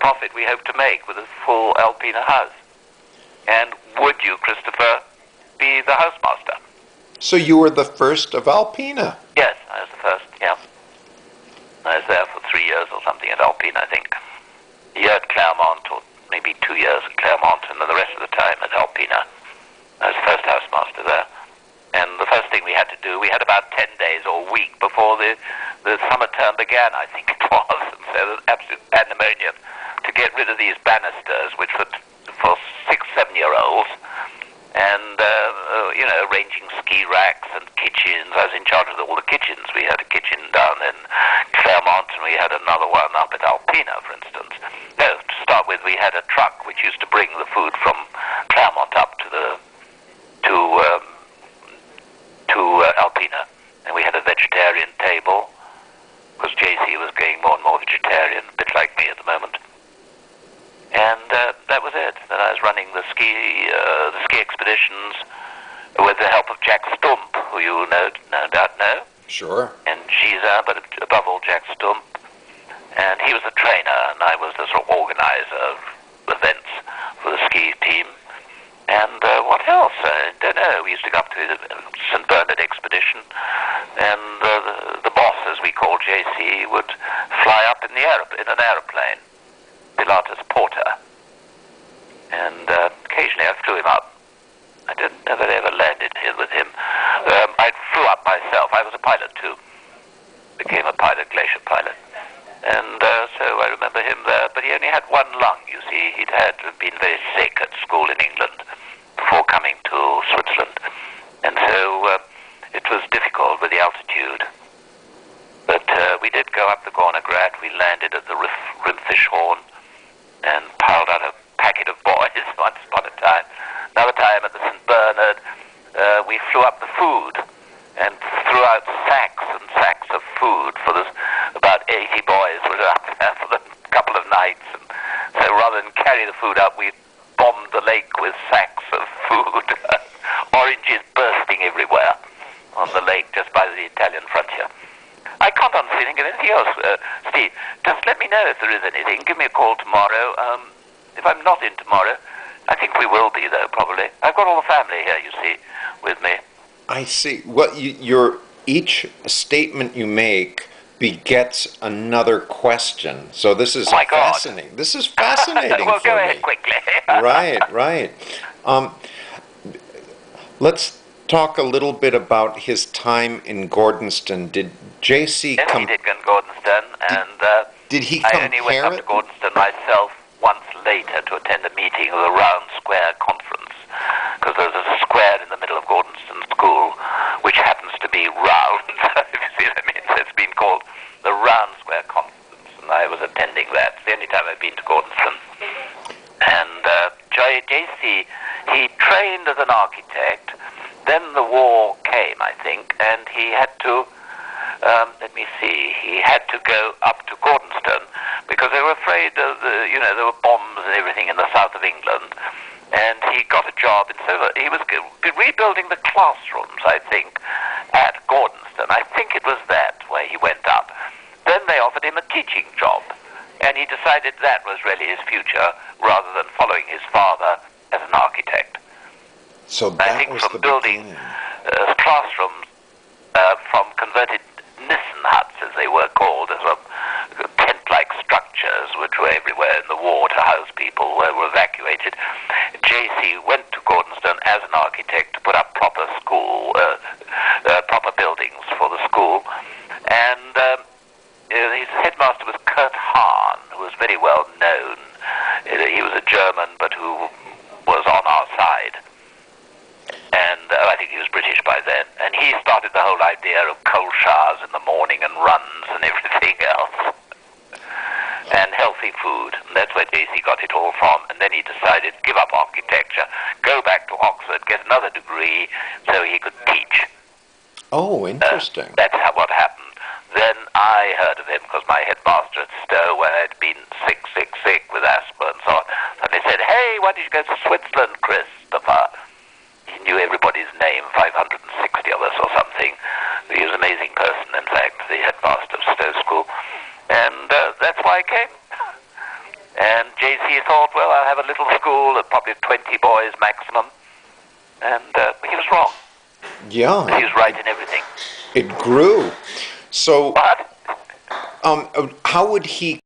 profit we hope to make with a full Alpina house. And would you, Christopher, be the housemaster? So you were the first of Alpina? Yes, I was the first, yeah. I was there for 3 years or something at Alpina, I think. A year at Claremont, or maybe 2 years at Claremont, and then the rest of the time at Alpina. I was the first housemaster there. And the first thing we had to do, we had about 10 days or a week before the summer term began, I think it was. And so there was absolute pandemonium to get rid of these banisters, which were for 6, 7-year-olds. And, arranging ski racks and kitchens. I was in charge of all the kitchens. We had a kitchen down in Claremont, and we had another one up at Alpina, for instance. No, to start with, we had a truck which used to bring the food from Claremont up to Alpina. And we had a vegetarian table, because JC was going more and more vegetarian, a bit like me at the moment. And that was it. Then I was running the ski expeditions with the help of Jack Stump, who you no doubt know. Sure. And Giza, but above all Jack Stump. And he was the trainer, and I was the sort of organizer of events for the ski team. And what else? I don't know. We used to go up to the St. Bernard expedition, and the boss, as we called JC, would fly up in an aeroplane, Pilatus Porter. And occasionally I flew him up. I never ever landed here with him. I flew up myself. I was a pilot too. Became a pilot, glacier pilot. And so I remember him there. But he only had one lung, you see. He'd been very sick at school in England before coming to Switzerland. And so it was difficult with the altitude. But we did go up the Gornergrat. We landed at the Rimfish Horn and piled out a packet of boys once upon a time. Another time at the St. Bernard, we flew up the food and threw out sacks and sacks of food for about 80 boys were up there for a couple of nights. And so rather than carry the food up, we bombed the lake with sacks of food. Oranges bursting everywhere on the lake just by the Italian frontier. I can't honestly think of anything else, Steve. Just let me know if there is anything. Give me a call tomorrow. If I'm not in tomorrow, I think we will be, though, probably. I've got all the family here, you see, with me. I see. Well, each statement you make begets another question. So this is fascinating. God. This is fascinating well, for go me. ahead quickly. Right. Let's talk a little bit about his time in Gordonston. Did JC come? He did go to Gordonston, and did he compare I only went up to Gordonston myself once later to attend a meeting of the Round Square Conference, because there's a square in the middle of Gordonston School, which happens to be round, if you see what I mean. So it's been called the Round Square Conference, and I was attending that. It's the only time I've been to Gordonston. And JC, he trained as an architect. Then the war came, I think, and he had to, he had to go up to Gordonston because they were afraid of there were bombs and everything in the south of England. And he got a job he was rebuilding the classrooms, I think, at Gordonston. I think it was that where he went up. Then they offered him a teaching job, and he decided that was really his future rather than following his father as an architect. So that I think was from building classrooms from converted Nissen huts, as they were called, as tent-like structures which were everywhere in the war to house people who were evacuated. JC went to Gordonston as an architect to put up proper buildings for the school, and his headmaster was Kurt Hahn, who was very well known. He was a German, but who was on our side. And I think he was British by then. And he started the whole idea of cold showers in the morning and runs and everything else. And healthy food. And that's where JC got it all from. And then he decided to give up architecture, go back to Oxford, get another degree so he could teach. Oh, interesting. That's what happened. Then I heard of him because my headmaster at Stowe, where I'd been sick with asthma and so on, and they said, "Hey, why did you go to Switzerland, Christopher?" He knew everybody's name, 560 of us or something. He was an amazing person, in fact, the headmaster of Stowe School. And that's why I came. And JC thought, well, I'll have a little school of probably 20 boys maximum. And he was wrong. Yeah. He was right in everything. It grew. So, But how would he